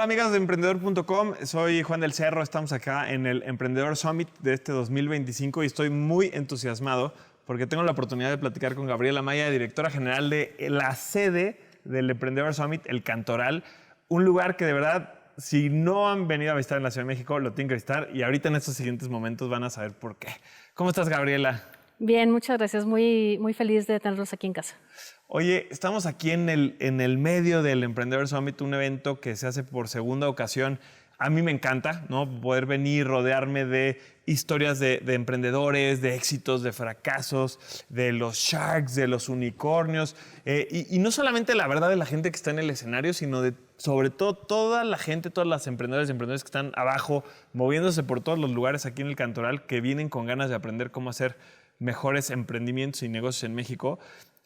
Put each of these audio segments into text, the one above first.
Hola amigas de Emprendedor.com, soy Juan del Cerro, estamos acá en el Emprendedor Summit de este 2025 y estoy muy entusiasmado porque tengo la oportunidad de platicar con Gabriela Maya, directora general de la sede del Emprendedor Summit, El Cantoral, un lugar que de verdad, si no han venido a visitar en la Ciudad de México, lo tienen que visitar y ahorita en estos siguientes momentos van a saber por qué. ¿Cómo estás, Gabriela? Bien, muchas gracias. Muy feliz de tenerlos aquí en casa. Oye, estamos aquí en el medio del Emprendedor Summit, un evento que se hace por segunda ocasión. A mí me encanta, ¿no? Poder venir, rodearme de historias de emprendedores, de éxitos, de fracasos, de los sharks, de los unicornios. Y no solamente la verdad de la gente que está en el escenario, sino de, sobre todo, toda la gente, todas las emprendedoras y emprendedores que están abajo, moviéndose por todos los lugares aquí en el Cantoral, que vienen con ganas de aprender cómo hacer mejores emprendimientos y negocios en México.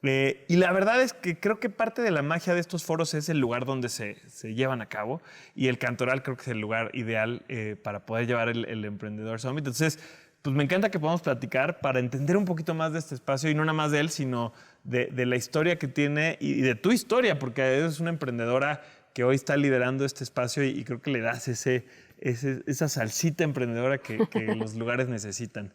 Y la verdad es que creo que parte de la magia de estos foros es el lugar donde se llevan a cabo y el Cantoral creo que es el lugar ideal para poder llevar el Emprendedor Summit. Entonces, pues me encanta que podamos platicar para entender un poquito más de este espacio y no nada más de él, sino de la historia que tiene y de tu historia, porque eres una emprendedora que hoy está liderando este espacio y creo que le das esa salsita emprendedora que los lugares necesitan.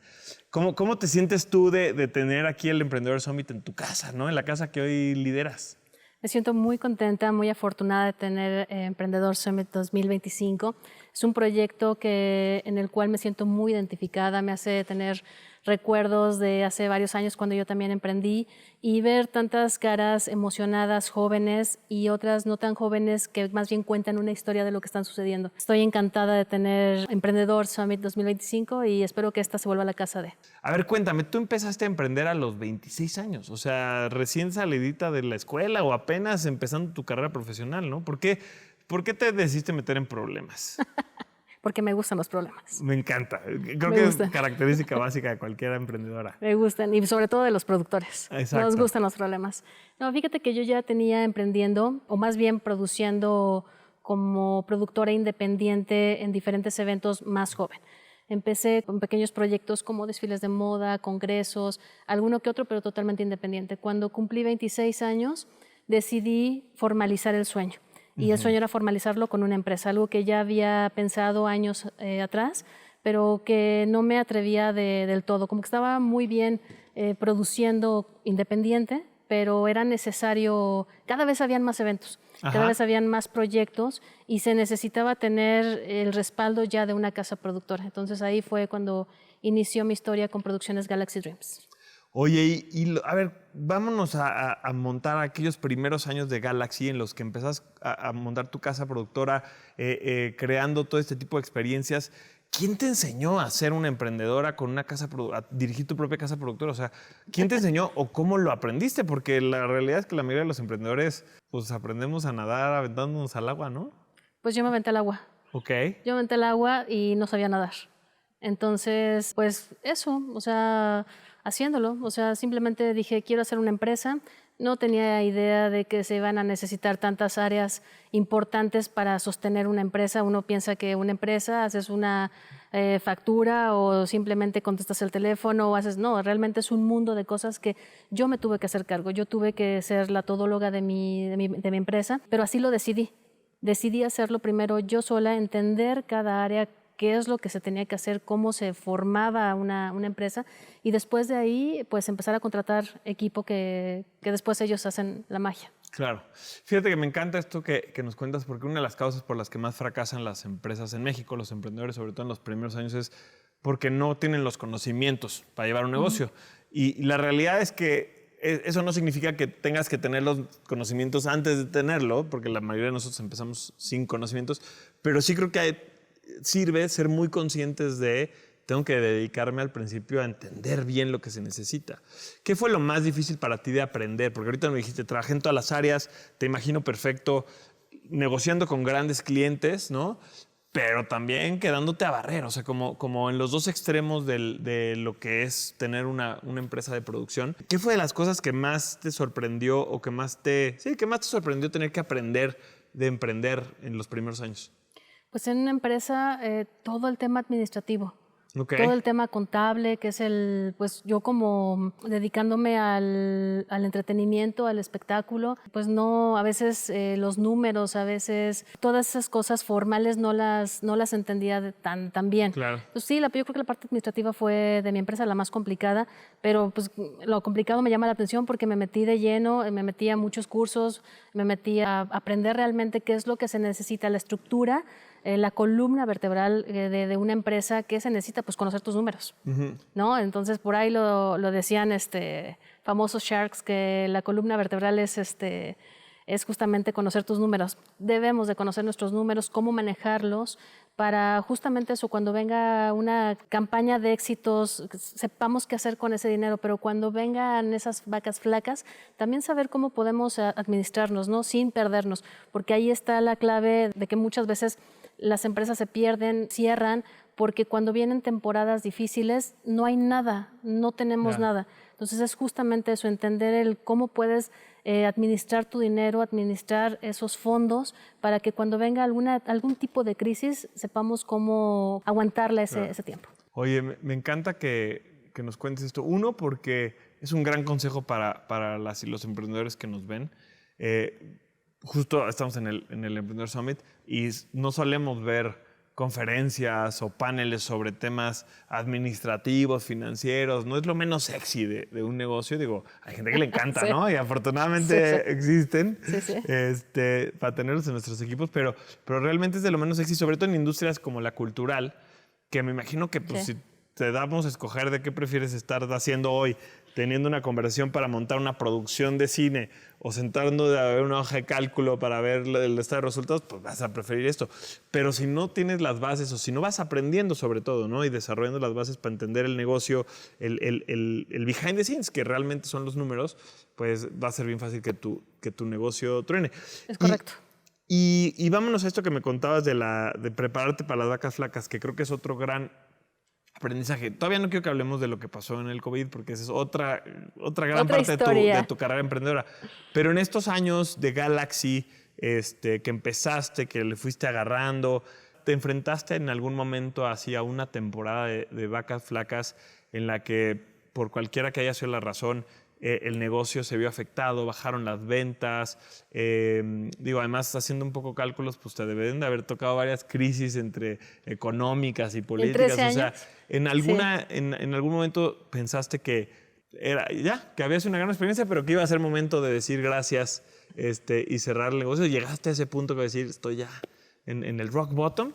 ¿Cómo te sientes tú de tener aquí el Emprendedor Summit en tu casa, ¿no? En la casa que hoy lideras? Me siento muy contenta, muy afortunada de tener Emprendedor Summit 2025. Es un proyecto en el cual me siento muy identificada, me hace tener recuerdos de hace varios años cuando yo también emprendí y ver tantas caras emocionadas, jóvenes y otras no tan jóvenes que más bien cuentan una historia de lo que están sucediendo. Estoy encantada de tener Emprendedor Summit 2025 y espero que esta se vuelva la casa de. A ver, cuéntame, tú empezaste a emprender a los 26 años, o sea, recién salidita de la escuela o apenas empezando tu carrera profesional, ¿no? ¿Por qué te decidiste meter en problemas? Porque me gustan los problemas. Me encanta. Creo que es característica básica de cualquier emprendedora. Me gustan, y sobre todo de los productores. Exacto. Nos gustan los problemas. No, fíjate que yo ya tenía emprendiendo, o más bien produciendo como productora independiente en diferentes eventos más joven. Empecé con pequeños proyectos como desfiles de moda, congresos, alguno que otro, pero totalmente independiente. Cuando cumplí 26 años, decidí formalizar el sueño. Y el sueño era formalizarlo con una empresa, algo que ya había pensado años atrás, pero que no me atrevía del todo. Como que estaba muy bien produciendo independiente, pero era necesario, cada vez habían más eventos, cada vez habían más proyectos y se necesitaba tener el respaldo ya de una casa productora. Entonces ahí fue cuando inició mi historia con Producciones Galaxy Dreams. Oye, a ver, vámonos a montar aquellos primeros años de Galaxy en los que empezás a montar tu casa productora, creando todo este tipo de experiencias. ¿Quién te enseñó a ser una emprendedora con una a dirigir tu propia casa productora? O sea, ¿quién te enseñó o cómo lo aprendiste? Porque la realidad es que la mayoría de los emprendedores, pues aprendemos a nadar aventándonos al agua, ¿no? Pues yo me aventé al agua. Ok. Yo me aventé al agua y no sabía nadar. Entonces, pues eso, o sea, haciéndolo. O sea, simplemente dije, quiero hacer una empresa. No tenía idea de que se iban a necesitar tantas áreas importantes para sostener una empresa. Uno piensa que una empresa, haces una factura o simplemente contestas el teléfono o haces... No, realmente es un mundo de cosas que yo me tuve que hacer cargo. Yo tuve que ser la todóloga de mi empresa, pero así lo decidí. Decidí hacerlo primero yo sola, entender cada área, qué es lo que se tenía que hacer, cómo se formaba una empresa y después de ahí pues empezar a contratar equipo que después ellos hacen la magia. Claro. Fíjate que me encanta esto que nos cuentas porque una de las causas por las que más fracasan las empresas en México, los emprendedores, sobre todo en los primeros años, es porque no tienen los conocimientos para llevar un negocio. Y la realidad es que eso no significa que tengas que tener los conocimientos antes de tenerlo, porque la mayoría de nosotros empezamos sin conocimientos, pero sí creo que sirve ser muy conscientes de tengo que dedicarme al principio a entender bien lo que se necesita. ¿Qué fue lo más difícil para ti de aprender? Porque ahorita me dijiste, trabajé en todas las áreas, te imagino perfecto, negociando con grandes clientes, ¿no? Pero también quedándote a barrer, o sea, como en los dos extremos de lo que es tener una empresa de producción. ¿Qué fue de las cosas que más te sorprendió o que más te sorprendió tener que aprender de emprender en los primeros años? Pues en una empresa todo el tema administrativo. Ok. Todo el tema contable, que es pues yo como dedicándome al entretenimiento, al espectáculo, pues no, a veces los números, a veces todas esas cosas formales no las entendía tan bien. Claro. Pues sí, yo creo que la parte administrativa fue de mi empresa la más complicada, pero pues lo complicado me llama la atención porque me metí de lleno, me metí a muchos cursos, me metí a aprender realmente qué es lo que se necesita, la estructura, la columna vertebral de una empresa. Que se necesita, pues conocer tus números, ¿no? Entonces por ahí lo decían famosos sharks, que la columna vertebral es justamente conocer tus números. Debemos de conocer nuestros números, cómo manejarlos, para justamente eso, cuando venga una campaña de éxitos, sepamos qué hacer con ese dinero, pero cuando vengan esas vacas flacas, también saber cómo podemos administrarnos, ¿no? Sin perdernos, porque ahí está la clave de que muchas veces las empresas se pierden, cierran, porque cuando vienen temporadas difíciles no hay nada, no tenemos nada. Entonces es justamente eso, entender el cómo puedes administrar tu dinero, administrar esos fondos, para que cuando venga algún tipo de crisis sepamos cómo aguantarla ese tiempo. Oye, me encanta que nos cuentes esto. Uno, porque es un gran consejo para las y los emprendedores que nos ven. Justo estamos en el Emprendedor Summit y no solemos ver conferencias o paneles sobre temas administrativos, financieros. No es lo menos sexy de un negocio. Digo, hay gente que le encanta, sí, ¿no? Y afortunadamente existen para tenerlos en nuestros equipos, pero realmente es de lo menos sexy, sobre todo en industrias como la cultural, que me imagino que pues, si te damos a escoger de qué prefieres estar haciendo hoy, teniendo una conversación para montar una producción de cine o sentando a ver una hoja de cálculo para ver el estado de resultados, pues vas a preferir esto. Pero si no tienes las bases o si no vas aprendiendo sobre todo, ¿no? Y desarrollando las bases para entender el negocio, el behind the scenes, que realmente son los números, pues va a ser bien fácil que tu negocio truene. Es correcto. Y vámonos a esto que me contabas de prepararte para las vacas flacas, que creo que es otro gran aprendizaje. Todavía no quiero que hablemos de lo que pasó en el COVID, porque esa es otra gran parte de tu carrera emprendedora. Pero en estos años de Galaxy, que empezaste, que le fuiste agarrando, ¿te enfrentaste en algún momento así a una temporada de vacas flacas en la que, por cualquiera que haya sido la razón, el negocio se vio afectado, bajaron las ventas? Además, haciendo un poco cálculos, pues te deben de haber tocado varias crisis entre económicas y políticas. ¿En 13 años? O sea, en algún momento pensaste que había sido una gran experiencia, pero que iba a ser momento de decir gracias y cerrar el negocio. ¿Llegaste a ese punto de decir, estoy ya en el rock bottom?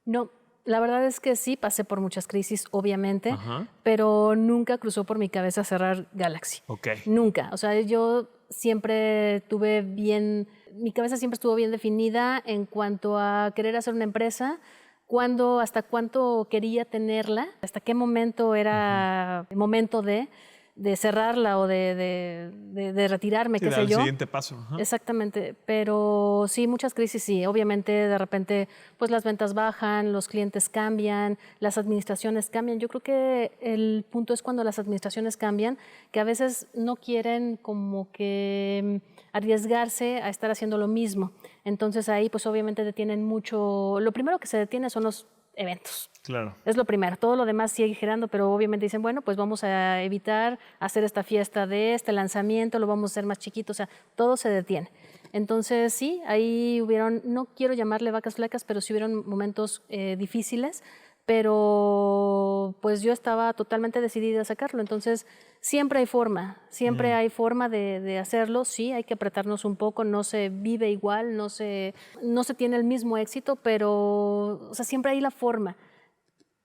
No. La verdad es que sí, pasé por muchas crisis, obviamente, pero nunca cruzó por mi cabeza cerrar Galaxy. Okay. Nunca. O sea, yo siempre mi cabeza siempre estuvo bien definida en cuanto a querer hacer una empresa, hasta cuánto quería tenerla, hasta qué momento era el momento de cerrarla o de retirarme, qué sé yo. El siguiente paso. Exactamente, pero sí, muchas crisis, sí. Obviamente, de repente, pues las ventas bajan, los clientes cambian, las administraciones cambian. Yo creo que el punto es cuando las administraciones cambian, que a veces no quieren como que arriesgarse a estar haciendo lo mismo. Entonces ahí, pues obviamente detienen mucho. Lo primero que se detiene son los eventos. Claro. Es lo primero. Todo lo demás sigue girando, pero obviamente dicen, bueno, pues vamos a evitar hacer esta fiesta de este lanzamiento, lo vamos a hacer más chiquito, o sea, todo se detiene. Entonces, sí, ahí no quiero llamarle vacas flacas, pero sí hubieron momentos difíciles, pero pues yo estaba totalmente decidida a sacarlo. Entonces, siempre hay forma de hacerlo. Sí, hay que apretarnos un poco, no se vive igual, no se tiene el mismo éxito, pero o sea, siempre hay la forma.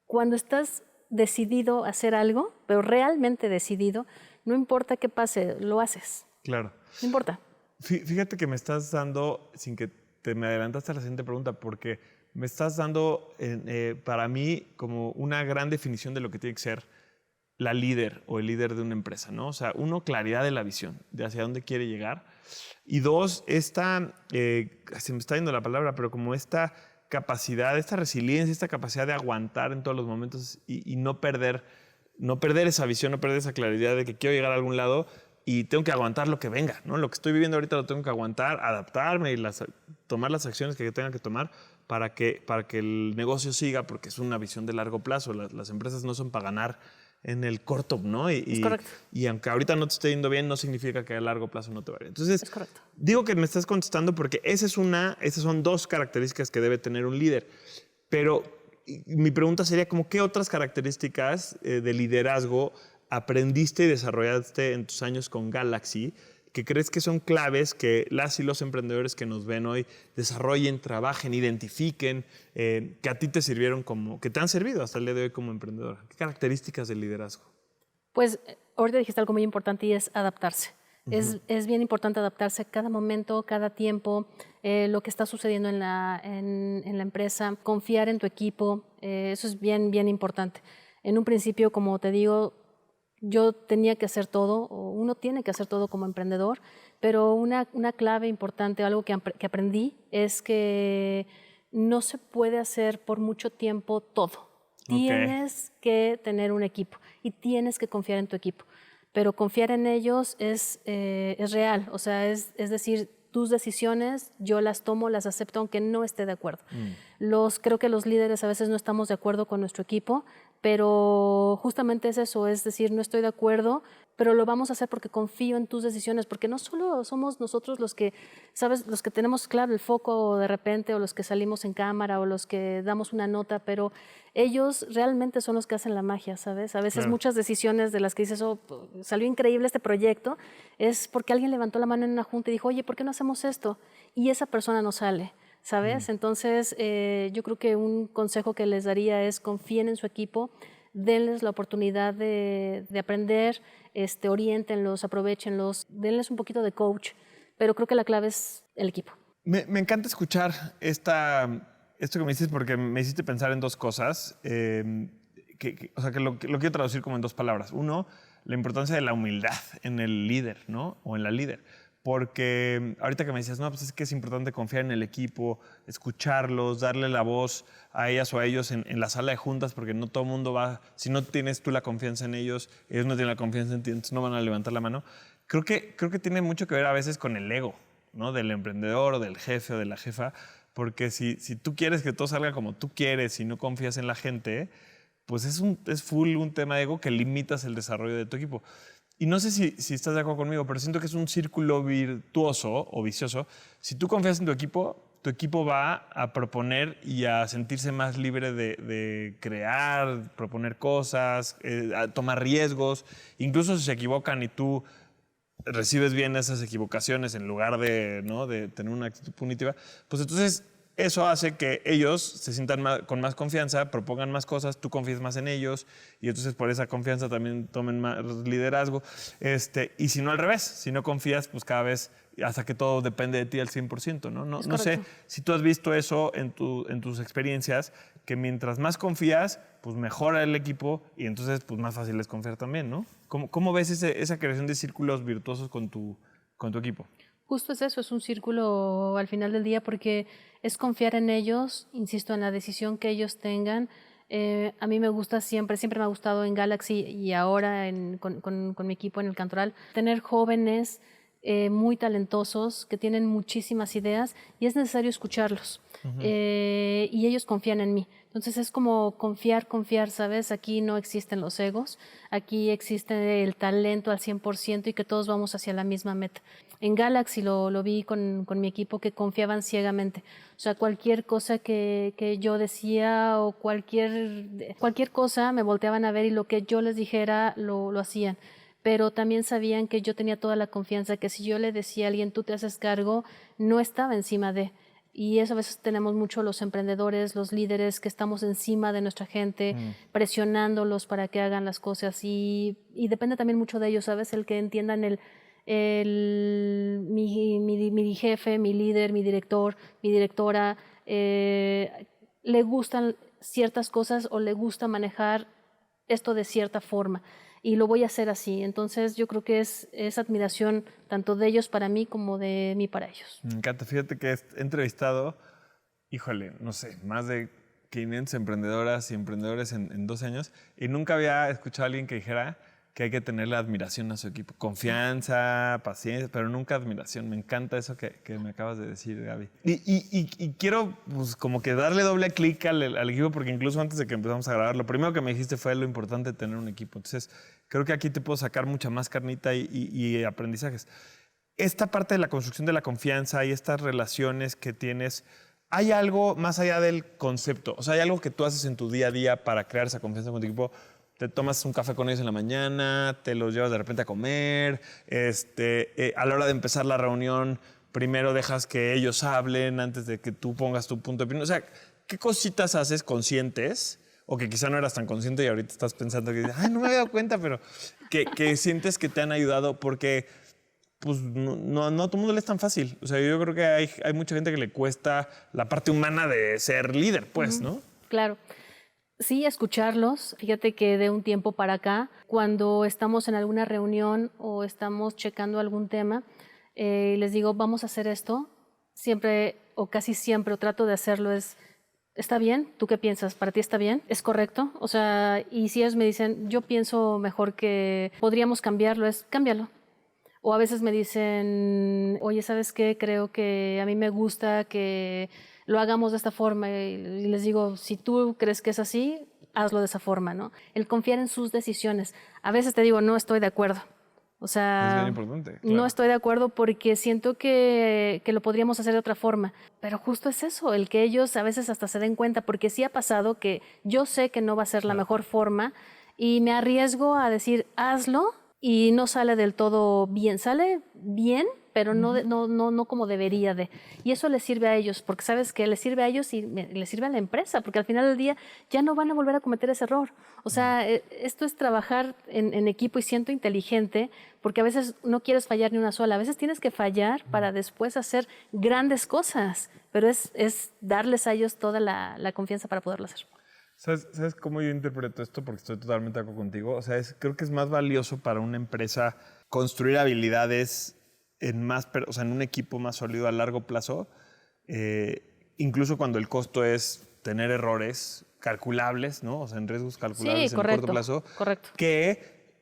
Cuando estás decidido a hacer algo, pero realmente decidido, no importa qué pase, lo haces. Claro. No importa. Fíjate que me estás dando, sin que me adelantaste a la siguiente pregunta, porque me estás dando para mí como una gran definición de lo que tiene que ser la líder o el líder de una empresa, ¿no? O sea, uno, claridad de la visión, de hacia dónde quiere llegar. Y dos, se me está yendo la palabra, pero como esta capacidad, esta resiliencia, esta capacidad de aguantar en todos los momentos y no perder esa visión, no perder esa claridad de que quiero llegar a algún lado y tengo que aguantar lo que venga, ¿no? Lo que estoy viviendo ahorita lo tengo que aguantar, adaptarme y tomar las acciones que tenga que tomar, para que el negocio siga, porque es una visión de largo plazo. Las empresas no son para ganar en el corto, ¿no? Es correcto. Y aunque ahorita no te esté yendo bien, no significa que a largo plazo no te vaya bien. Entonces, Es correcto. digo que me estás contestando porque esas son dos características que debe tener un líder. Pero mi pregunta sería como, ¿qué otras características de liderazgo aprendiste y desarrollaste en tus años con Galaxy que crees que son claves que las y los emprendedores que nos ven hoy desarrollen, trabajen, identifiquen, que a ti te sirvieron que te han servido hasta el día de hoy como emprendedora? ¿Qué características del liderazgo? Pues ahorita dijiste algo muy importante y es adaptarse. Es bien importante adaptarse a cada momento, cada tiempo, lo que está sucediendo en la empresa, confiar en tu equipo, eso es bien, bien importante. En un principio, como te digo, yo tenía que hacer todo, o uno tiene que hacer todo como emprendedor, pero una clave importante, algo que aprendí, es que no se puede hacer por mucho tiempo todo. Tienes que tener un equipo y tienes que confiar en tu equipo. Pero confiar en ellos es real, o sea, es decir, tus decisiones yo las tomo, las acepto aunque no esté de acuerdo. Creo que los líderes a veces no estamos de acuerdo con nuestro equipo, pero justamente es eso, es decir, no estoy de acuerdo, pero lo vamos a hacer porque confío en tus decisiones, porque no solo somos nosotros los que, ¿sabes? Los que tenemos claro el foco de repente, o los que salimos en cámara, o los que damos una nota, pero ellos realmente son los que hacen la magia, ¿sabes? A veces muchas decisiones de las que dices, oh, salió increíble este proyecto, es porque alguien levantó la mano en una junta y dijo, oye, ¿por qué no hacemos esto? Y esa persona no sale, ¿sabes? Entonces, yo creo que un consejo que les daría es confíen en su equipo, denles la oportunidad de aprender, oriéntenlos, aprovechenlos, denles un poquito de coach, pero creo que la clave es el equipo. Me encanta escuchar esto que me dices porque me hiciste pensar en dos cosas, o sea, que lo quiero traducir como en dos palabras. Uno, la importancia de la humildad en el líder, ¿no? O en la líder. Porque ahorita que me decías, no, pues es que es importante confiar en el equipo, escucharlos, darle la voz a ellas o a ellos en la sala de juntas, porque no todo el mundo va, si no tienes tú la confianza en ellos, ellos no tienen la confianza en ti, entonces no van a levantar la mano. Creo que tiene mucho que ver a veces con el ego, ¿no? Del emprendedor o del jefe o de la jefa, porque si tú quieres que todo salga como tú quieres y no confías en la gente, pues es full un tema de ego que limitas el desarrollo de tu equipo. Y no sé si estás de acuerdo conmigo, pero siento que es un círculo virtuoso o vicioso. Si tú confías en tu equipo va a proponer y a sentirse más libre de crear, proponer cosas, a tomar riesgos. Incluso si se equivocan y tú recibes bien esas equivocaciones en lugar de, ¿no?, de tener una actitud punitiva, pues entonces eso hace que ellos se sientan con más confianza, propongan más cosas, tú confíes más en ellos y entonces por esa confianza también tomen más liderazgo. Y si no al revés, si no confías, pues cada vez hasta que todo depende de ti al 100%, ¿no? No sé si tú has visto eso en tus experiencias, que mientras más confías, pues mejora el equipo y entonces pues más fácil es confiar también, ¿no? ¿Cómo ves esa creación de círculos virtuosos con tu equipo? Justo es eso, es un círculo al final del día porque es confiar en ellos, insisto, en la decisión que ellos tengan. A mí me gusta siempre me ha gustado en Galaxy y ahora con mi equipo en el Cantoral, tener jóvenes muy talentosos que tienen muchísimas ideas y es necesario escucharlos. Y ellos confían en mí. Entonces es como confiar, ¿sabes? Aquí no existen los egos, aquí existe el talento al 100% y que todos vamos hacia la misma meta. En Galaxy lo vi con mi equipo que confiaban ciegamente. O sea, cualquier cosa que yo decía o cualquier cosa me volteaban a ver y lo que yo les dijera lo hacían. Pero también sabían que yo tenía toda la confianza, que si yo le decía a alguien, tú te haces cargo, no estaba encima de. Y eso a veces tenemos mucho los emprendedores, los líderes, que estamos encima de nuestra gente, presionándolos para que hagan las cosas. Y depende también mucho de ellos, ¿sabes? El que entiendan mi jefe, mi líder, mi director, mi directora, le gustan ciertas cosas o le gusta manejar esto de cierta forma. Y lo voy a hacer así. Entonces yo creo que es admiración tanto de ellos para mí como de mí para ellos. Me encanta. Fíjate que he entrevistado, híjole, no sé, más de 500 emprendedoras y emprendedores en 2 años y nunca había escuchado a alguien que dijera que hay que tenerle admiración a su equipo. Confianza, paciencia, pero nunca admiración. Me encanta eso que me acabas de decir, Gaby. Y quiero pues, como que darle doble clic al equipo, porque incluso antes de que empezamos a grabar, lo primero que me dijiste fue lo importante de tener un equipo. Entonces, creo que aquí te puedo sacar mucha más carnita y aprendizajes. Esta parte de la construcción de la confianza y estas relaciones que tienes, ¿hay algo más allá del concepto? O sea, ¿hay algo que tú haces en tu día a día para crear esa confianza con tu equipo? Te tomas un café con ellos en la mañana, te los llevas de repente a comer, a la hora de empezar la reunión, primero dejas que ellos hablen antes de que tú pongas tu punto de opinión. O sea, ¿qué cositas haces conscientes? O que quizá no eras tan consciente y ahorita estás pensando que ay, no me había dado cuenta, pero que sientes que te han ayudado porque pues no a todo el mundo le es tan fácil. O sea, yo creo que hay mucha gente que le cuesta la parte humana de ser líder, pues, ¿no? Claro. Sí, escucharlos. Fíjate que de un tiempo para acá, cuando estamos en alguna reunión o estamos checando algún tema, les digo, vamos a hacer esto. Siempre o casi siempre, o trato de hacerlo, ¿está bien? ¿Tú qué piensas? ¿Para ti está bien? ¿Es correcto? O sea, y si ellos me dicen, yo pienso mejor que podríamos cambiarlo, cámbialo. O a veces me dicen, oye, ¿sabes qué? Creo que a mí me gusta que lo hagamos de esta forma. Y les digo, si tú crees que es así, hazlo de esa forma, ¿no? El confiar en sus decisiones. A veces te digo, no estoy de acuerdo. O sea, es bien importante. Claro. No estoy de acuerdo porque siento que lo podríamos hacer de otra forma. Pero justo es eso, el que ellos a veces hasta se den cuenta, porque sí ha pasado que yo sé que no va a ser la mejor forma y me arriesgo a decir, hazlo. Y no sale del todo bien, sale bien, pero no como debería de. Y eso les sirve a ellos, porque sabes que les sirve a ellos y les sirve a la empresa, porque al final del día ya no van a volver a cometer ese error. O sea, esto es trabajar en equipo y siento inteligente, porque a veces no quieres fallar ni una sola, a veces tienes que fallar para después hacer grandes cosas, pero es darles a ellos toda la confianza para poderlo hacer. ¿Sabes cómo yo interpreto esto? Porque estoy totalmente de acuerdo contigo. O sea, creo que es más valioso para una empresa construir habilidades o sea, en un equipo más sólido a largo plazo, incluso cuando el costo es tener errores calculables, ¿no? O sea, en riesgos calculables en corto plazo, que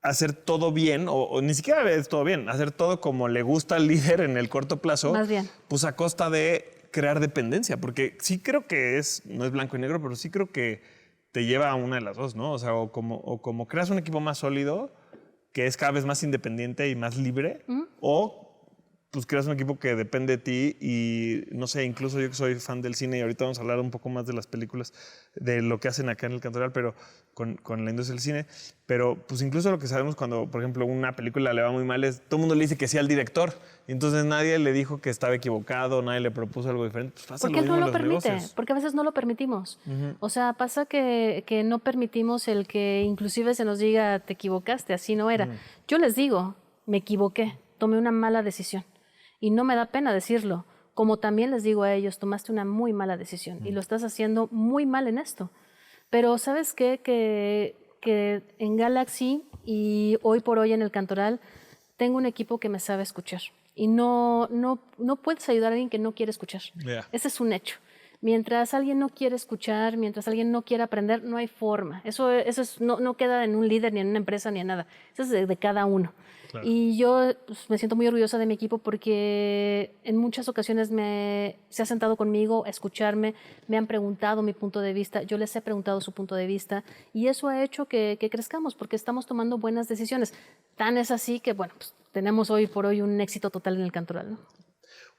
hacer todo bien, o ni siquiera es todo bien, hacer todo como le gusta al líder en el corto plazo, más bien, pues a costa de crear dependencia, porque sí creo que no es blanco y negro, pero sí creo que te lleva a una de las dos, ¿no? O sea, o como creas un equipo más sólido, que es cada vez más independiente y más libre, o pues creas un equipo que depende de ti y, no sé, incluso yo que soy fan del cine y ahorita vamos a hablar un poco más de las películas, de lo que hacen acá en el Cantoral, pero con la industria del cine, pero pues incluso lo que sabemos cuando, por ejemplo, una película le va muy mal es, todo el mundo le dice que sí al director, y entonces nadie le dijo que estaba equivocado, nadie le propuso algo diferente. Pues pasa porque lo mismo él no en lo los permite, negocios. porque a veces no lo permitimos. O sea, pasa que no permitimos el que inclusive se nos diga, te equivocaste, así no era. Yo les digo, me equivoqué, tomé una mala decisión. Y no me da pena decirlo. Como también les digo a ellos, tomaste una muy mala decisión y lo estás haciendo muy mal en esto. Pero ¿sabes qué? Que en Galaxy y hoy por hoy en el Cantoral tengo un equipo que me sabe escuchar. Y no puedes ayudar a alguien que no quiere escuchar. Yeah. Ese es un hecho. Mientras alguien no quiere escuchar, mientras alguien no quiere aprender, no hay forma. Eso no queda en un líder, ni en una empresa, ni en nada. Eso es de cada uno. Claro. Y yo pues, me siento muy orgullosa de mi equipo porque en muchas ocasiones se ha sentado conmigo a escucharme, me han preguntado mi punto de vista, yo les he preguntado su punto de vista y eso ha hecho que crezcamos porque estamos tomando buenas decisiones. Tan es así que, bueno, pues, tenemos hoy por hoy un éxito total en el Cantoral, ¿no?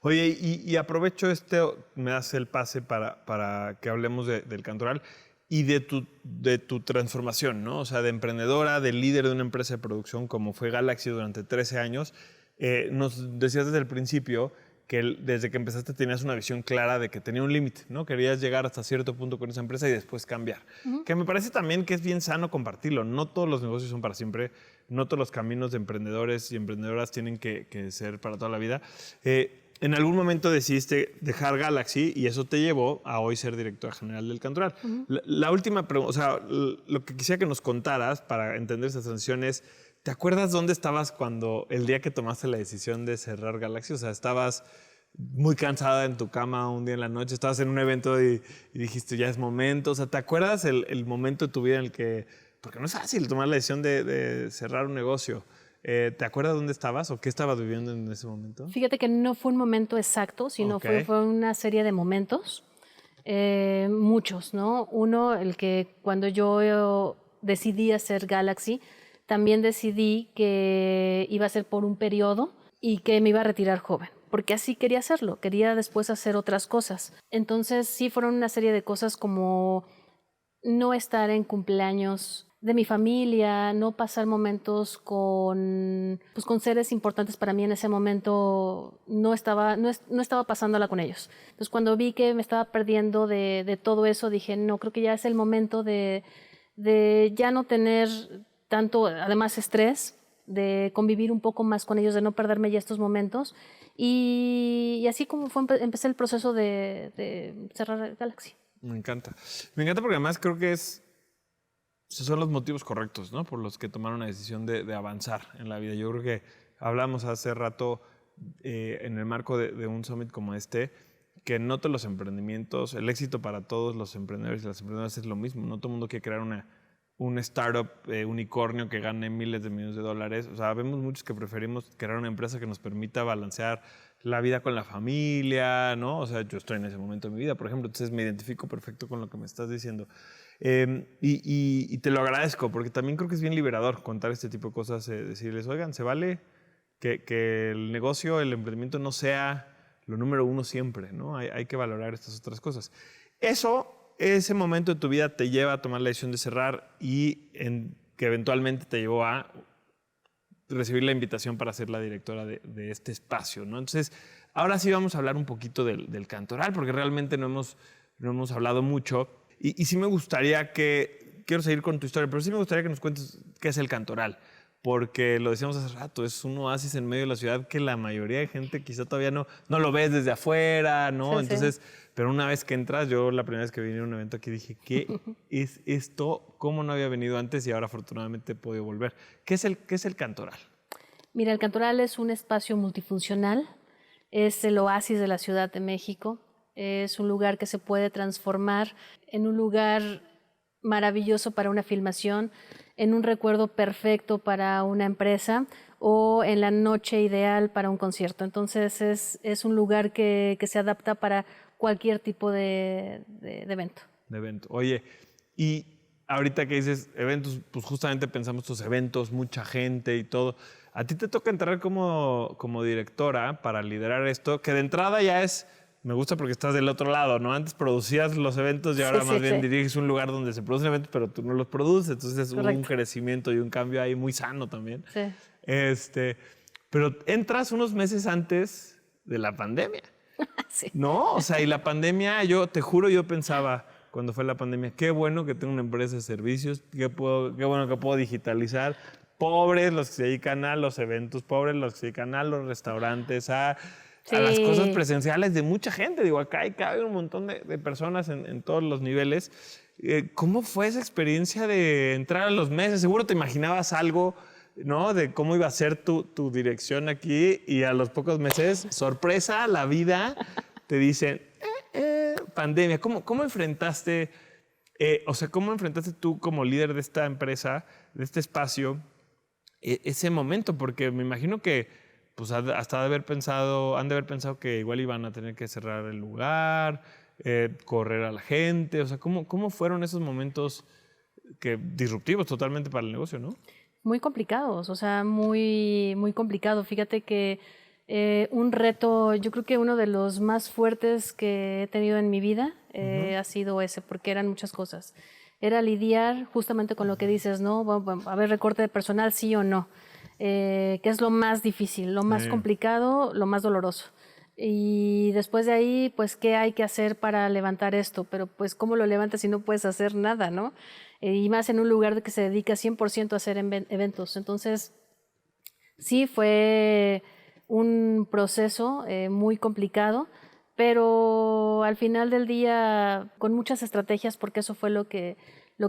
Oye, y aprovecho me das el pase para que hablemos del Cantoral y de tu transformación, ¿no? O sea, de emprendedora, de líder de una empresa de producción como fue Galaxy durante 13 años. Nos decías desde el principio que desde que empezaste tenías una visión clara de que tenía un límite, ¿no? Querías llegar hasta cierto punto con esa empresa y después cambiar. Que me parece también que es bien sano compartirlo. No todos los negocios son para siempre, no todos los caminos de emprendedores y emprendedoras tienen que ser para toda la vida. En algún momento decidiste dejar Galaxy y eso te llevó a hoy ser directora general del Cantoral. La última pregunta, o sea, lo que quisiera que nos contaras para entender esa transición es, ¿te acuerdas dónde estabas cuando el día que tomaste la decisión de cerrar Galaxy? O sea, estabas muy cansada en tu cama un día en la noche, estabas en un evento y dijiste, ya es momento. O sea, ¿te acuerdas el momento de tu vida en el que porque no es fácil tomar la decisión de cerrar un negocio. ¿Te acuerdas dónde estabas o qué estabas viviendo en ese momento? Fíjate que no fue un momento exacto, sino Ok. fue una serie de momentos, muchos, ¿no? Uno, el que cuando yo decidí hacer Galaxy, también decidí que iba a ser por un periodo y que me iba a retirar joven, porque así quería hacerlo, quería después hacer otras cosas. Entonces sí fueron una serie de cosas como no estar en cumpleaños de mi familia, no pasar momentos pues con seres importantes para mí en ese momento, no estaba pasándola con ellos. Entonces cuando vi que me estaba perdiendo de todo eso, dije, no, creo que ya es el momento de ya no tener tanto, además, estrés, de convivir un poco más con ellos, de no perderme ya estos momentos. Y así como empecé el proceso de cerrar Galaxy. Me encanta. Me encanta porque además creo que esos son los motivos correctos, ¿no? Por los que tomaron la decisión de avanzar en la vida. Yo creo que hablamos hace rato en el marco de un summit como este, que no todos los emprendimientos, el éxito para todos los emprendedores y las emprendedoras es lo mismo. No todo el mundo quiere crear un startup unicornio que gane miles de millones de dólares. O sea, vemos muchos que preferimos crear una empresa que nos permita balancear la vida con la familia, ¿no? O sea, yo estoy en ese momento de mi vida, por ejemplo, entonces me identifico perfecto con lo que me estás diciendo. Y te lo agradezco, porque también creo que es bien liberador contar este tipo de cosas, decirles, oigan, se vale que el negocio, el emprendimiento no sea lo número uno siempre, ¿no? Hay que valorar estas otras cosas. Ese momento de tu vida te lleva a tomar la decisión de cerrar y que eventualmente te llevó a recibir la invitación para ser la directora de este espacio, ¿no? Entonces, ahora sí vamos a hablar un poquito del Cantoral, porque realmente no hemos hablado mucho. Y sí me gustaría quiero seguir con tu historia, pero sí me gustaría que nos cuentes qué es el Cantoral, porque lo decíamos hace rato, es un oasis en medio de la ciudad que la mayoría de gente quizá todavía no lo ves desde afuera, ¿no? Sí, Entonces, pero una vez que entras, yo la primera vez que vine a un evento aquí dije, ¿qué es esto? ¿Cómo no había venido antes y ahora afortunadamente he podido volver? ¿Qué es el Cantoral? Mira, el Cantoral es un espacio multifuncional, es el oasis de la Ciudad de México, es un lugar que se puede transformar en un lugar maravilloso para una filmación, en un recuerdo perfecto para una empresa o en la noche ideal para un concierto. Entonces es un lugar que se adapta para cualquier tipo de evento. De evento. Oye, y ahorita que dices eventos, pues justamente pensamos estos eventos, mucha gente y todo. A ti te toca entrar como directora para liderar esto, que de entrada ya me gusta porque estás del otro lado, ¿no? Antes producías los eventos y ahora más bien diriges un lugar donde se producen eventos, pero tú no los produces. Entonces hubo un crecimiento y un cambio ahí muy sano también. Sí. Pero entras unos meses antes de la pandemia. Sí. No, o sea, y la pandemia, yo te juro, yo pensaba cuando fue la pandemia, qué bueno que tengo una empresa de servicios, qué bueno que puedo digitalizar. Pobres los que se dedican a los eventos, pobres los que se dedican a los restaurantes, a las cosas presenciales de mucha gente. Digo, acá hay un montón de personas en todos los niveles. ¿Cómo fue esa experiencia de entrar a los meses? Seguro te imaginabas algo, ¿no? De cómo iba a ser tu dirección aquí y a los pocos meses, sorpresa, la vida te dice, pandemia. ¿Cómo enfrentaste, cómo enfrentaste tú como líder de esta empresa, de este espacio, ese momento? Porque me imagino que pues hasta han de haber pensado que igual iban a tener que cerrar el lugar, correr a la gente. O sea, ¿cómo fueron esos momentos disruptivos totalmente para el negocio, no? Muy complicados, o sea, muy, muy complicado. Fíjate que un reto, yo creo que uno de los más fuertes que he tenido en mi vida ha sido ese, porque eran muchas cosas. Era lidiar justamente con lo que dices, ¿no? Bueno, a ver, recorte de personal, sí o no. Que es lo más difícil, lo más complicado, lo más doloroso. Y después de ahí, pues, ¿qué hay que hacer para levantar esto? Pero, pues, ¿cómo lo levantas si no puedes hacer nada, no? Y más en un lugar que se dedica 100% a hacer eventos. Entonces, sí, fue un proceso muy complicado, pero al final del día, con muchas estrategias, porque eso fue lo que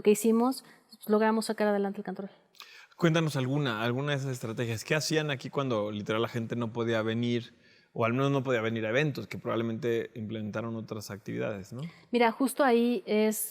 hicimos, pues, logramos sacar adelante el Cantoral. Cuéntanos alguna de esas estrategias. ¿Qué hacían aquí cuando literal la gente no podía venir? o al menos no podía venir a eventos, que probablemente implementaron otras actividades, ¿no? Mira, justo ahí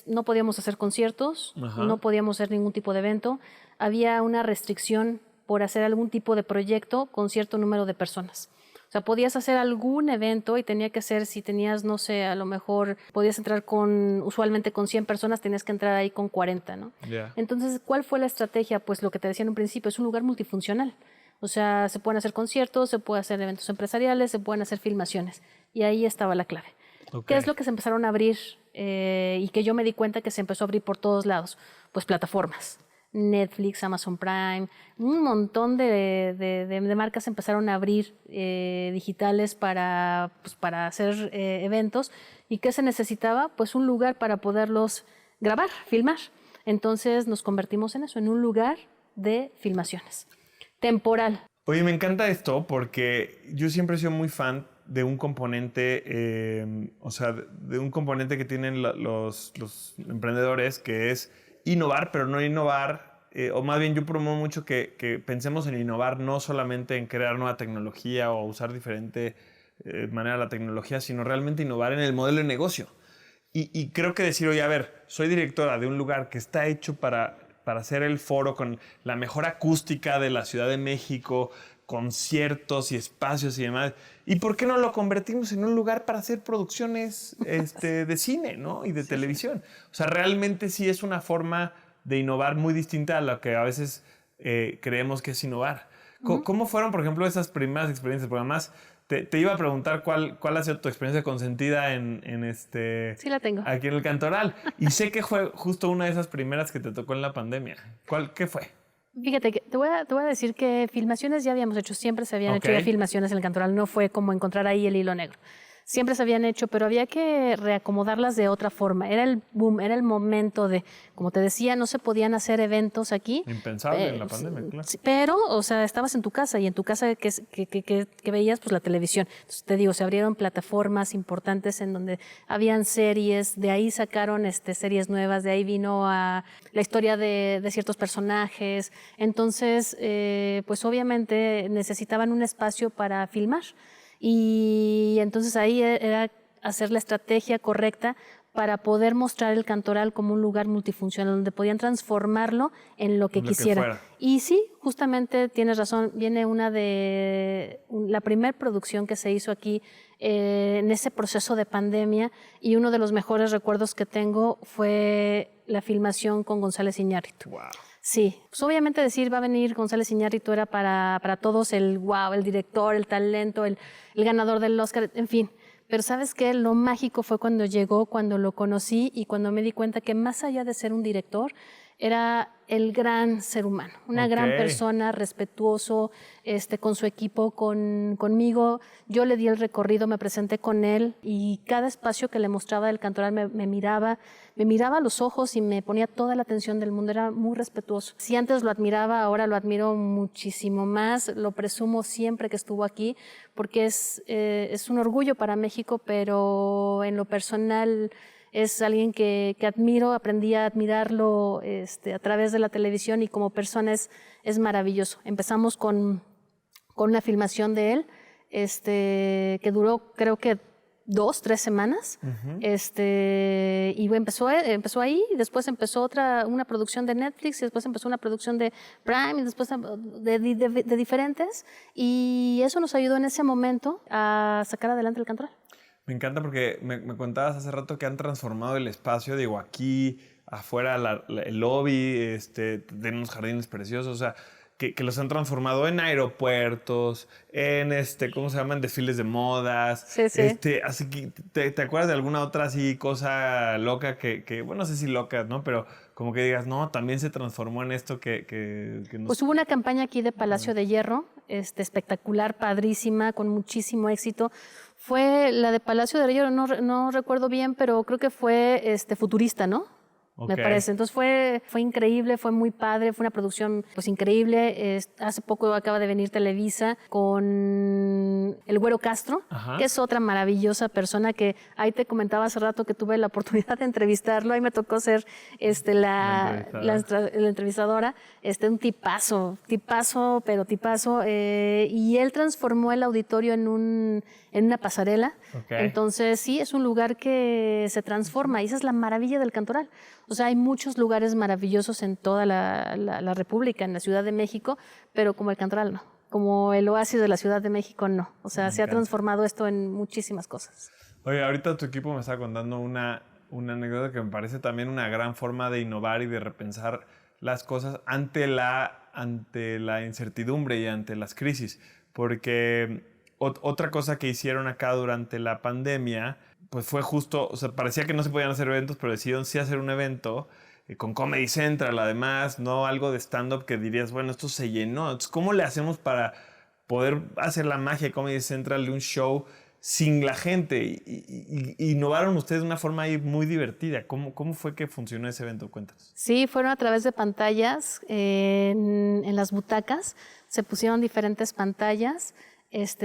no podíamos hacer conciertos, Ajá. no podíamos hacer ningún tipo de evento. Había una restricción por hacer algún tipo de proyecto con cierto número de personas. O sea, podías hacer algún evento y tenía que ser, si tenías, no sé, a lo mejor podías entrar usualmente con 100 personas, tenías que entrar ahí con 40, ¿no? Yeah. Entonces, ¿cuál fue la estrategia? Pues lo que te decía en un principio, es un lugar multifuncional. O sea, se pueden hacer conciertos, se pueden hacer eventos empresariales, se pueden hacer filmaciones. Y ahí estaba la clave. Okay. ¿Qué es lo que se empezaron a abrir y que yo me di cuenta que se empezó a abrir por todos lados? Pues plataformas. Netflix, Amazon Prime, un montón de marcas empezaron a abrir digitales para hacer eventos. ¿Y qué se necesitaba? Pues un lugar para poderlos grabar, filmar. Entonces nos convertimos en eso, en un lugar de filmaciones. Temporal. Oye, me encanta esto porque yo siempre he sido muy fan de un componente, o sea, de un componente que tienen los emprendedores, que es innovar, pero no innovar, o más bien yo promuevo mucho que pensemos en innovar no solamente en crear nueva tecnología o usar diferente manera la tecnología, sino realmente innovar en el modelo de negocio. Y creo que decir, oye, a ver, soy directora de un lugar que está hecho para hacer el foro con la mejor acústica de la Ciudad de México, conciertos y espacios y demás. ¿Y por qué no lo convertimos en un lugar para hacer producciones de cine, ¿no? Y de televisión? O sea, realmente sí es una forma de innovar muy distinta a lo que a veces creemos que es innovar. ¿Cómo fueron, por ejemplo, esas primeras experiencias? Porque además te iba a preguntar cuál ha sido tu experiencia consentida Sí la tengo. aquí en el Cantoral. Y sé que fue justo una de esas primeras que te tocó en la pandemia. ¿Qué fue? Fíjate, que te voy a decir que filmaciones ya habíamos hecho, siempre se habían hecho ya filmaciones en el Cantoral, no fue como encontrar ahí el hilo negro. Siempre se habían hecho, pero había que reacomodarlas de otra forma. Era el boom, era el momento de, como te decía, no se podían hacer eventos aquí. Impensable en la pandemia, claro. Pero, o sea, estabas en tu casa y en tu casa que veías pues la televisión. Entonces te digo, se abrieron plataformas importantes en donde habían series, de ahí sacaron series nuevas, de ahí vino a la historia de ciertos personajes. Entonces, pues obviamente necesitaban un espacio para filmar. Y entonces ahí era hacer la estrategia correcta para poder mostrar el Cantoral como un lugar multifuncional donde podían transformarlo en lo que quisieran. Y sí, justamente tienes razón, viene la primera producción que se hizo aquí en ese proceso de pandemia, y uno de los mejores recuerdos que tengo fue la filmación con González Iñárritu. Wow. Sí, pues obviamente decir va a venir González Iñárritu era para todos el wow, el director, el talento, el ganador del Oscar, en fin. Pero ¿sabes qué? Lo mágico fue cuando llegó, cuando lo conocí y cuando me di cuenta que más allá de ser un director, era el gran ser humano, una gran persona, respetuoso, con su equipo, conmigo. Yo le di el recorrido, me presenté con él y cada espacio que le mostraba del Cantoral me miraba a los ojos y me ponía toda la atención del mundo, era muy respetuoso. Si antes lo admiraba, ahora lo admiro muchísimo más, lo presumo siempre que estuvo aquí, porque es un orgullo para México, pero en lo personal es alguien que admiro, aprendí a admirarlo a través de la televisión, y como persona es maravilloso. Empezamos con una filmación de él que duró creo que 2-3 semanas. Y empezó ahí, después empezó una producción de Netflix, y después empezó una producción de Prime, y después de diferentes, y eso nos ayudó en ese momento a sacar adelante el Cantoral. Me encanta porque me contabas hace rato que han transformado el espacio, digo, aquí, afuera, el lobby, tienen unos jardines preciosos, o sea, que los han transformado en aeropuertos, en, ¿cómo se llaman? Desfiles de modas. Sí, sí. Así que, ¿te acuerdas de alguna otra así cosa loca que, bueno, no sé si loca, ¿no? Pero como que digas, no, también se transformó en esto que nos... Pues hubo una campaña aquí de Palacio de Hierro, espectacular, padrísima, con muchísimo éxito. Fue la de Palacio de Hierro, no recuerdo bien, pero creo que fue futurista, ¿no? me parece. Entonces fue increíble, fue muy padre, fue una producción pues increíble. Hace poco acaba de venir Televisa con el Güero Castro, que es otra maravillosa persona que ahí te comentaba hace rato que tuve la oportunidad de entrevistarlo. Ahí me tocó ser la entrevistadora. Un tipazo, pero tipazo. Y él transformó el auditorio en una pasarela. Entonces sí, es un lugar que se transforma y esa es la maravilla del Cantoral. O sea, hay muchos lugares maravillosos en toda la República, en la Ciudad de México, pero como el Cantoral no. Como el oasis de la Ciudad de México no. O sea, se ha transformado esto en muchísimas cosas. Oye, ahorita tu equipo me está contando una anécdota que me parece también una gran forma de innovar y de repensar las cosas ante la incertidumbre y ante las crisis. Porque otra cosa que hicieron acá durante la pandemia, pues fue justo, o sea, parecía que no se podían hacer eventos, pero decidieron sí hacer un evento con Comedy Central, además, no algo de stand-up que dirías, bueno, esto se llenó. Entonces, ¿cómo le hacemos para poder hacer la magia de Comedy Central de un show sin la gente? Y innovaron ustedes de una forma ahí muy divertida. ¿Cómo fue que funcionó ese evento? Cuéntanos. Sí, fueron a través de pantallas en las butacas. Se pusieron diferentes pantallas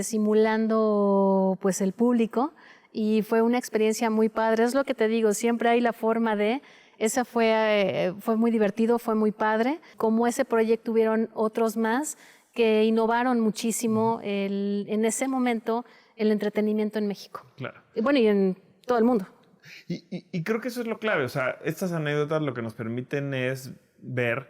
simulando pues el público y fue una experiencia muy padre. Es lo que te digo, siempre hay la forma de... Esa fue muy divertido, fue muy padre. Como ese proyecto hubieron otros más que innovaron muchísimo en ese momento el entretenimiento en México. Claro. Y bueno, y en todo el mundo. Y creo que eso es lo clave. O sea, estas anécdotas lo que nos permiten es ver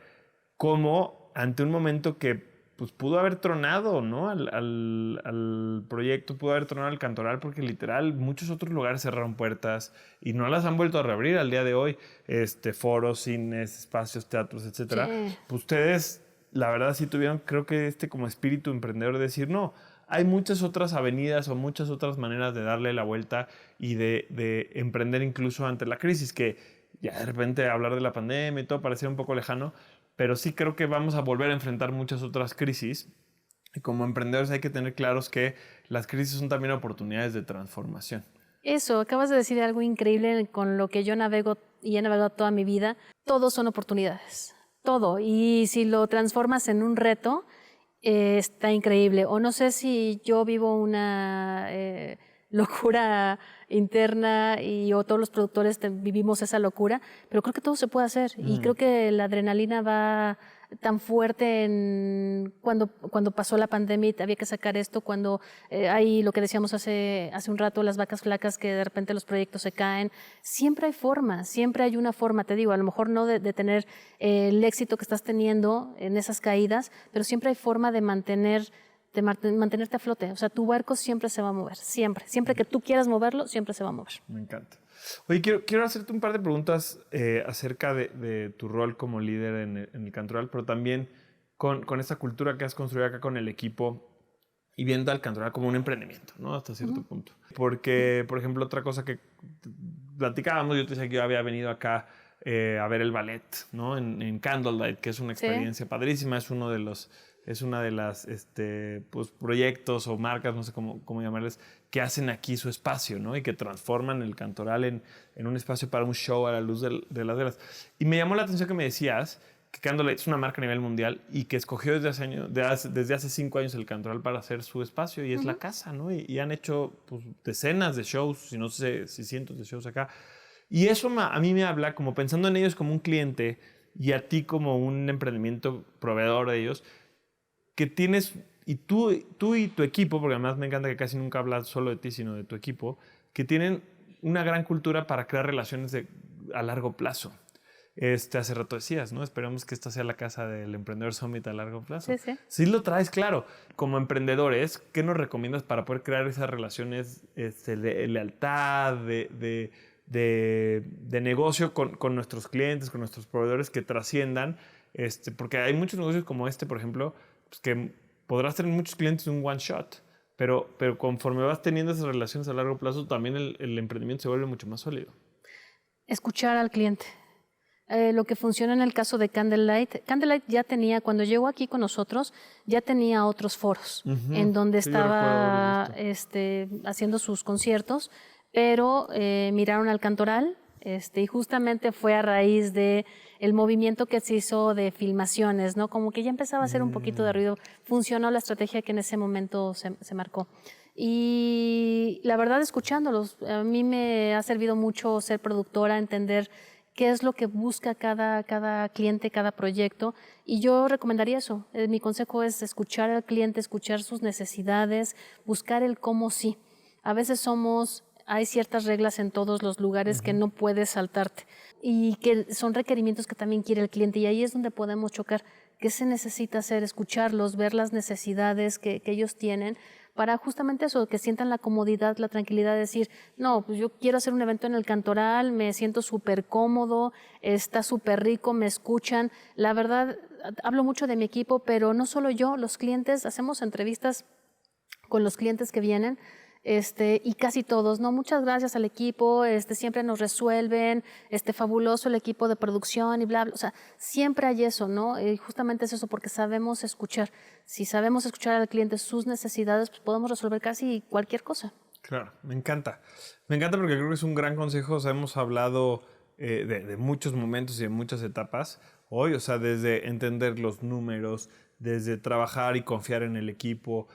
cómo ante un momento que pues, pudo haber tronado, ¿no? al proyecto, pudo haber tronado al Cantoral, porque literal muchos otros lugares cerraron puertas y no las han vuelto a reabrir al día de hoy. Foros, cines, espacios, teatros, etcétera. Sí. Pues ustedes, la verdad, sí tuvieron, creo que como espíritu emprendedor de decir, no, hay muchas otras avenidas o muchas otras maneras de darle la vuelta y de emprender incluso ante la crisis, que ya de repente hablar de la pandemia y todo parecía un poco lejano, pero sí creo que vamos a volver a enfrentar muchas otras crisis. Y como emprendedores hay que tener claros que las crisis son también oportunidades de transformación. Eso, acabas de decir algo increíble con lo que yo navego y he navegado toda mi vida. Todos son oportunidades, todo. Y si lo transformas en un reto, está increíble. O no sé si yo vivo una locura interna o todos los productores vivimos esa locura, pero creo que todo se puede hacer y creo que la adrenalina va tan fuerte cuando pasó la pandemia y había que sacar esto, cuando hay lo que decíamos hace un rato, las vacas flacas, que de repente los proyectos se caen. Siempre hay formas, siempre hay una forma, te digo, a lo mejor no de tener el éxito que estás teniendo en esas caídas, pero siempre hay forma de mantenerte a flote. O sea, tu barco siempre se va a mover, siempre que tú quieras moverlo, siempre se va a mover. Me encanta. Oye, quiero hacerte un par de preguntas acerca de tu rol como líder en el Cantoral, pero también con esta cultura que has construido acá con el equipo y viendo al Cantoral como un emprendimiento, ¿no? Hasta cierto punto. Porque, por ejemplo, otra cosa que platicábamos, yo te decía que yo había venido acá a ver el ballet, ¿no? En Candlelight, que es una experiencia padrísima, es una de las pues, proyectos o marcas, no sé cómo llamarles, que hacen aquí su espacio, ¿no? Y que transforman el Cantoral en un espacio para un show a la luz de las velas. Y me llamó la atención que me decías que Candlelight es una marca a nivel mundial y que escogió desde hace 5 años el Cantoral para hacer su espacio y es la casa, ¿no? Y han hecho pues, decenas de shows, si no sé si cientos de shows acá. Y eso a mí me habla, como pensando en ellos como un cliente y a ti como un emprendimiento proveedor de ellos, que tienes, y tú y tu equipo, porque además me encanta que casi nunca hablas solo de ti, sino de tu equipo, que tienen una gran cultura para crear relaciones a largo plazo. Hace rato decías, ¿no? Esperemos que esta sea la casa del Emprendedor Summit a largo plazo. Sí, sí. Sí lo traes claro. Como emprendedores, ¿qué nos recomiendas para poder crear esas relaciones de lealtad, de negocio con nuestros clientes, con nuestros proveedores que trasciendan? Porque hay muchos negocios como por ejemplo, pues que podrás tener muchos clientes en un one shot, pero conforme vas teniendo esas relaciones a largo plazo, también el emprendimiento se vuelve mucho más sólido. Escuchar al cliente. Lo que funciona en el caso de Candlelight ya tenía, cuando llegó aquí con nosotros, ya tenía otros foros en donde estaba haciendo sus conciertos, pero miraron al Cantoral, y justamente fue a raíz de el movimiento que se hizo de filmaciones, ¿no? Como que ya empezaba a hacer un poquito de ruido. Funcionó la estrategia que en ese momento se marcó. Y la verdad, escuchándolos, a mí me ha servido mucho ser productora, entender qué es lo que busca cada cliente, cada proyecto. Y yo recomendaría eso. Mi consejo es escuchar al cliente, escuchar sus necesidades, buscar el cómo sí. A veces hay ciertas reglas en todos los lugares que no puedes saltarte y que son requerimientos que también quiere el cliente, y ahí es donde podemos chocar. ¿Qué se necesita hacer? Escucharlos, ver las necesidades que ellos tienen para justamente eso, que sientan la comodidad, la tranquilidad de decir, no, pues yo quiero hacer un evento en el Cantoral, me siento súper cómodo, está súper rico, me escuchan. La verdad, hablo mucho de mi equipo, pero no solo yo, los clientes, hacemos entrevistas con los clientes que vienen, y casi todos, no, muchas gracias al equipo, siempre nos resuelven, fabuloso el equipo de producción y bla, bla, o sea, siempre hay eso, ¿no? Y justamente es eso, porque sabemos escuchar. Si sabemos escuchar al cliente, sus necesidades, pues podemos resolver casi cualquier cosa. Claro, me encanta. Me encanta porque creo que es un gran consejo. O sea, hemos hablado de muchos momentos y de muchas etapas hoy, o sea, desde entender los números, desde trabajar y confiar en el equipo,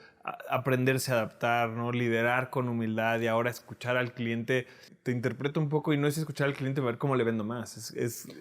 aprenderse a adaptar, ¿no? Liderar con humildad y ahora escuchar al cliente. Te interpreto un poco y no es escuchar al cliente para ver cómo le vendo más.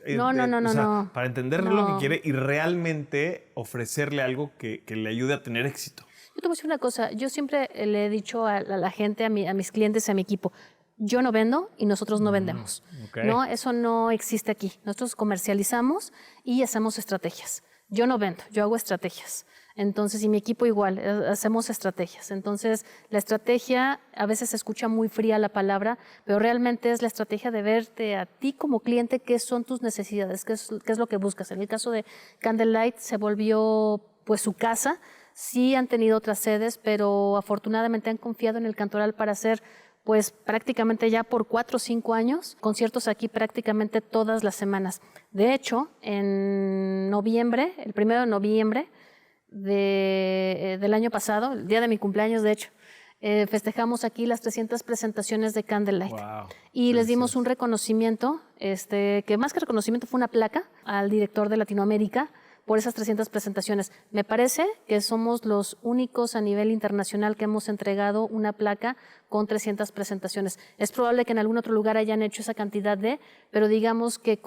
No. Para entender lo que quiere y realmente ofrecerle algo que le ayude a tener éxito. Yo te voy a decir una cosa, yo siempre le he dicho a la gente, a mis clientes, a mi equipo, yo no vendo y nosotros no vendemos. Okay. No, eso no existe aquí. Nosotros comercializamos y hacemos estrategias. Yo no vendo, yo hago estrategias. Entonces, y mi equipo igual, hacemos estrategias. Entonces, la estrategia, a veces se escucha muy fría la palabra, pero realmente es la estrategia de verte a ti como cliente qué son tus necesidades, qué es lo que buscas. En el caso de Candlelight se volvió pues su casa. Sí han tenido otras sedes, pero afortunadamente han confiado en el Cantoral para hacer pues prácticamente ya por 4 o 5 años, conciertos aquí prácticamente todas las semanas. De hecho, en noviembre, el 1 de noviembre del año pasado, el día de mi cumpleaños de hecho, festejamos aquí las 300 presentaciones de Candlelight. Wow, y les dimos un reconocimiento, que más que reconocimiento fue una placa al director de Latinoamérica por esas 300 presentaciones. Me parece que somos los únicos a nivel internacional que hemos entregado una placa con 300 presentaciones. Es probable que en algún otro lugar hayan hecho esa cantidad pero digamos que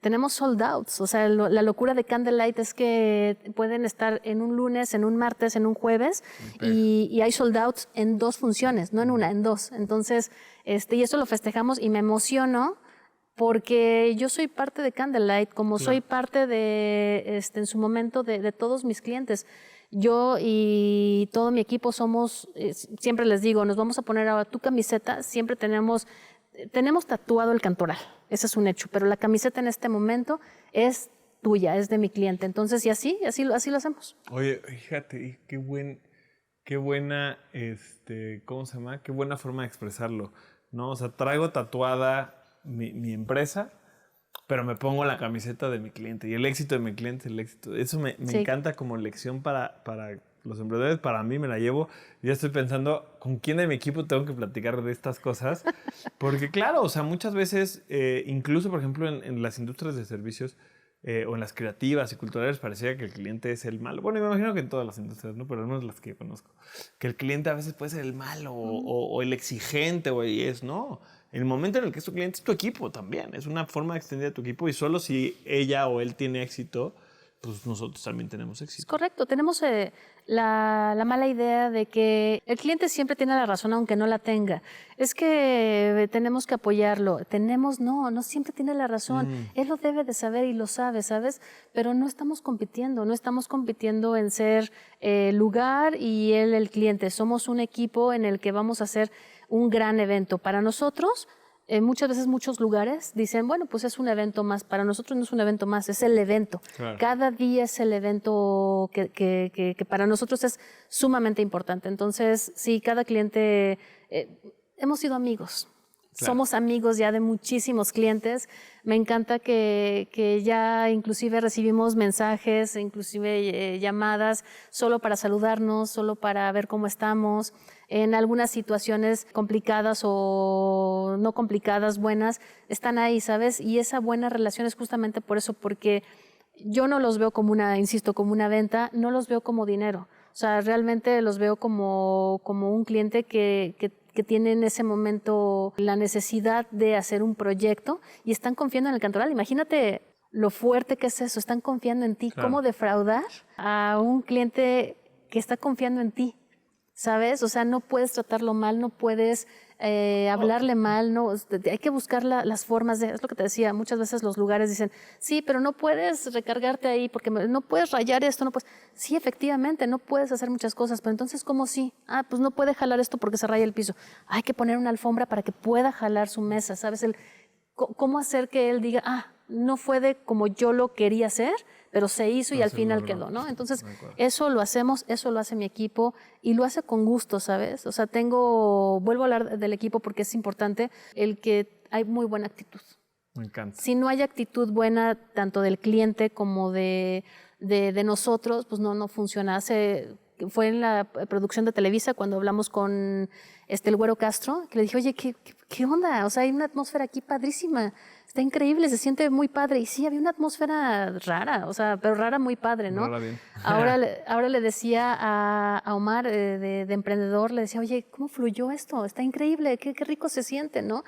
tenemos sold outs. O sea, la locura de Candlelight es que pueden estar en un lunes, en un martes, en un jueves, okay. y hay sold outs en 2 funciones, no en una, en 2. Entonces, y eso lo festejamos y me emociono porque yo soy parte de Candlelight, como claro. Soy parte de, en su momento, de todos mis clientes. Yo y todo mi equipo somos, siempre les digo, nos vamos a poner a tu camiseta, siempre tenemos tatuado el Cantoral, ese es un hecho, pero la camiseta en este momento es tuya, es de mi cliente. Entonces, y así lo hacemos. Oye, fíjate, qué buena, ¿cómo se llama? Qué buena forma de expresarlo, ¿no? O sea, traigo tatuada mi empresa, pero me pongo la camiseta de mi cliente y el éxito de mi cliente es el éxito. Eso me sí. encanta como lección para los emprendedores. Para mí me la llevo. Ya estoy pensando con quién de mi equipo tengo que platicar de estas cosas. Porque claro, o sea, muchas veces, incluso por ejemplo en las industrias de servicios o en las creativas y culturales parecía que el cliente es el malo. Bueno, me imagino que en todas las industrias, ¿no? Pero no es las que conozco. Que el cliente a veces puede ser el malo o el exigente ¿no? El momento en el que es tu cliente es tu equipo también. Es una forma extendida de tu equipo y solo si ella o él tiene éxito, pues nosotros también tenemos éxito. Es correcto. Tenemos la mala idea de que el cliente siempre tiene la razón aunque no la tenga. Es que tenemos que apoyarlo. No siempre tiene la razón. Él lo debe de saber y lo sabe, ¿sabes? Pero no estamos compitiendo en ser lugar y él el cliente. Somos un equipo en el que vamos a hacer un gran evento. Para nosotros, muchas veces muchos lugares dicen, bueno, pues es un evento más. Para nosotros no es un evento más, es el evento. Claro. Cada día es el evento que para nosotros es sumamente importante. Entonces, sí, cada cliente, hemos sido amigos. Somos amigos ya de muchísimos clientes. Me encanta que ya inclusive recibimos mensajes, inclusive llamadas, solo para saludarnos, solo para ver cómo estamos. En algunas situaciones complicadas o no complicadas, buenas, están ahí, ¿sabes? Y esa buena relación es justamente por eso, porque yo no los veo como como una venta, no los veo como dinero. O sea, realmente los veo como un cliente que tiene en ese momento la necesidad de hacer un proyecto y están confiando en el Cantoral. Imagínate lo fuerte que es eso, están confiando en ti. Claro. ¿Cómo defraudar a un cliente que está confiando en ti? ¿Sabes? O sea, no puedes tratarlo mal, no puedes hablarle mal, no, hay que buscar las formas es lo que te decía, muchas veces los lugares dicen, sí, pero no puedes recargarte ahí porque no puedes rayar esto, no puedes. Sí, efectivamente, no puedes hacer muchas cosas, pero entonces, ¿cómo sí? Ah, pues no puede jalar esto porque se raya el piso. Hay que poner una alfombra para que pueda jalar su mesa, ¿sabes? ¿Cómo hacer que él diga, no fue de como yo lo quería hacer, pero se hizo y al final quedó, ¿no? Entonces, eso lo hacemos, eso lo hace mi equipo y lo hace con gusto, ¿sabes? O sea, vuelvo a hablar del equipo porque es importante el que hay muy buena actitud. Me encanta. Si no hay actitud buena tanto del cliente como de nosotros, pues no funciona. Fue en la producción de Televisa cuando hablamos con el Güero Castro, que le dije, oye, ¿qué onda? O sea, hay una atmósfera aquí padrísima, está increíble, se siente muy padre. Y sí, había una atmósfera rara, o sea, pero rara muy padre, ¿no? Rara bien. Ahora le decía a Omar, de emprendedor, le decía, oye, ¿cómo fluyó esto? Está increíble, qué rico se siente, ¿no?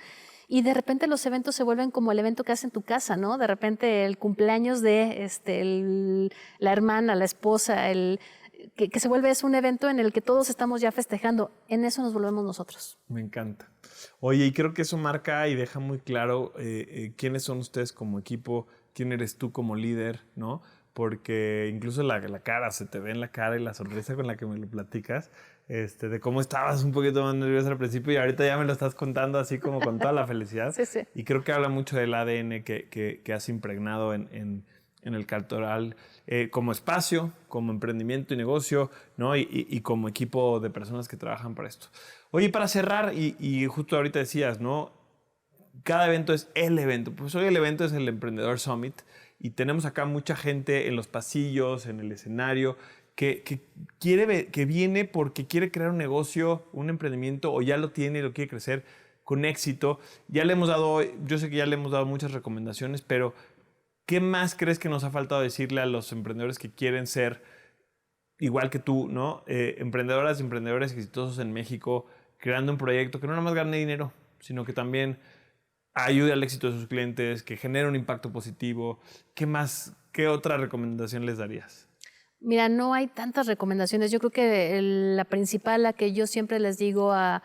Y de repente los eventos se vuelven como el evento que haces en tu casa, ¿no? De repente el cumpleaños de la hermana, la esposa, que se vuelve un evento en el que todos estamos ya festejando. En eso nos volvemos nosotros. Me encanta. Oye, y creo que eso marca y deja muy claro quiénes son ustedes como equipo, quién eres tú como líder, ¿no? Porque incluso la cara, se te ve en la cara y la sonrisa con la que me lo platicas, de cómo estabas un poquito más nerviosa al principio y ahorita ya me lo estás contando así como con toda la felicidad. Sí, sí. Y creo que habla mucho del ADN que has impregnado en el Cantoral como espacio, como emprendimiento y negocio, ¿no? Y como equipo de personas que trabajan para esto. Oye, para cerrar, y justo ahorita decías, ¿no? Cada evento es el evento. Pues hoy el evento es el Emprendedor Summit y tenemos acá mucha gente en los pasillos, en el escenario, que viene porque quiere crear un negocio, un emprendimiento, o ya lo tiene y lo quiere crecer con éxito. Yo sé que ya le hemos dado muchas recomendaciones, pero ¿qué más crees que nos ha faltado decirle a los emprendedores que quieren ser igual que tú, ¿no? Emprendedoras y emprendedores exitosos en México, creando un proyecto que no nada más gane dinero, sino que también ayude al éxito de sus clientes, que genere un impacto positivo? ¿Qué otra recomendación les darías? Mira, no hay tantas recomendaciones. Yo creo que la principal, la que yo siempre les digo a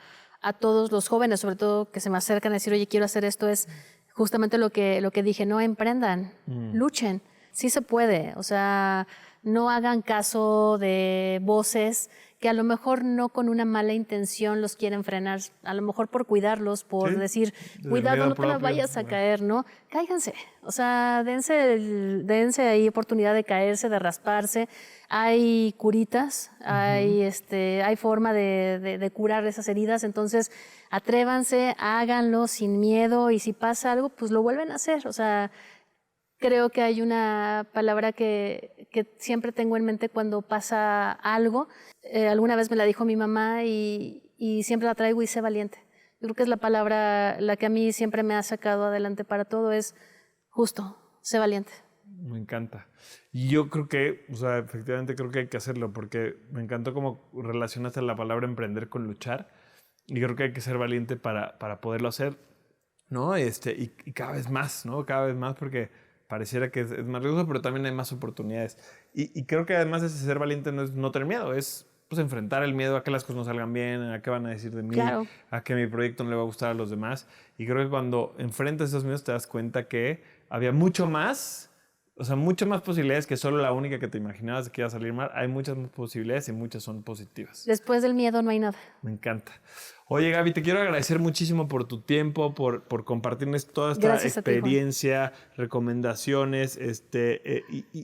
todos los jóvenes, sobre todo que se me acercan a decir, oye, quiero hacer esto, es justamente lo que dije, no emprendan, luchen, sí se puede. O sea, no hagan caso de voces que a lo mejor no con una mala intención los quieren frenar, a lo mejor por cuidarlos, por Sí, decir, desde cuidado, el miedo no te la propio, vayas a bueno. caer, ¿no? Cáiganse, o sea, dense ahí oportunidad de caerse, de rasparse. Hay curitas, hay forma de curar esas heridas, entonces atrévanse, háganlo sin miedo y si pasa algo, pues lo vuelven a hacer, o sea, creo que hay una palabra que siempre tengo en mente cuando pasa algo. Alguna vez me la dijo mi mamá y siempre la traigo y sé valiente. Yo creo que es la palabra, la que a mí siempre me ha sacado adelante para todo, es justo, sé valiente. Me encanta. Y yo creo que, o sea, efectivamente creo que hay que hacerlo porque me encantó cómo relacionaste la palabra emprender con luchar y creo que hay que ser valiente para poderlo hacer, ¿no? Y cada vez más, ¿no? Cada vez más porque pareciera que es más riesgoso, pero también hay más oportunidades. Y creo que además ese ser valiente no es no tener miedo, es pues enfrentar el miedo a que las cosas no salgan bien, a qué van a decir de mí, Claro. a que mi proyecto no le va a gustar a los demás. Y creo que cuando enfrentas esos miedos te das cuenta que había mucho más O sea, muchas más posibilidades que solo la única que te imaginabas de que iba a salir mal. Hay muchas más posibilidades y muchas son positivas. Después del miedo no hay nada. Me encanta. Oye, Gaby, te quiero agradecer muchísimo por tu tiempo, por compartirnos toda esta Gracias a ti, Juan. experiencia, recomendaciones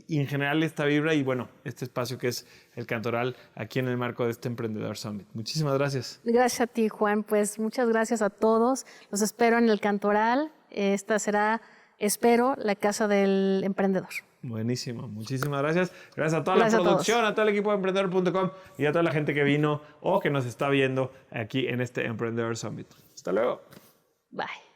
y en general esta vibra y bueno, este espacio que es el Cantoral aquí en el marco de este Emprendedor Summit. Muchísimas gracias. Gracias a ti, Juan. Pues muchas gracias a todos. Los espero en el Cantoral. Esta será, espero, la casa del emprendedor. Buenísimo, muchísimas gracias. Gracias a toda Gracias la a todos. producción, a todo el equipo de emprendedor.com y a toda la gente que vino o que nos está viendo aquí en este Emprendedor Summit. Hasta luego. Bye.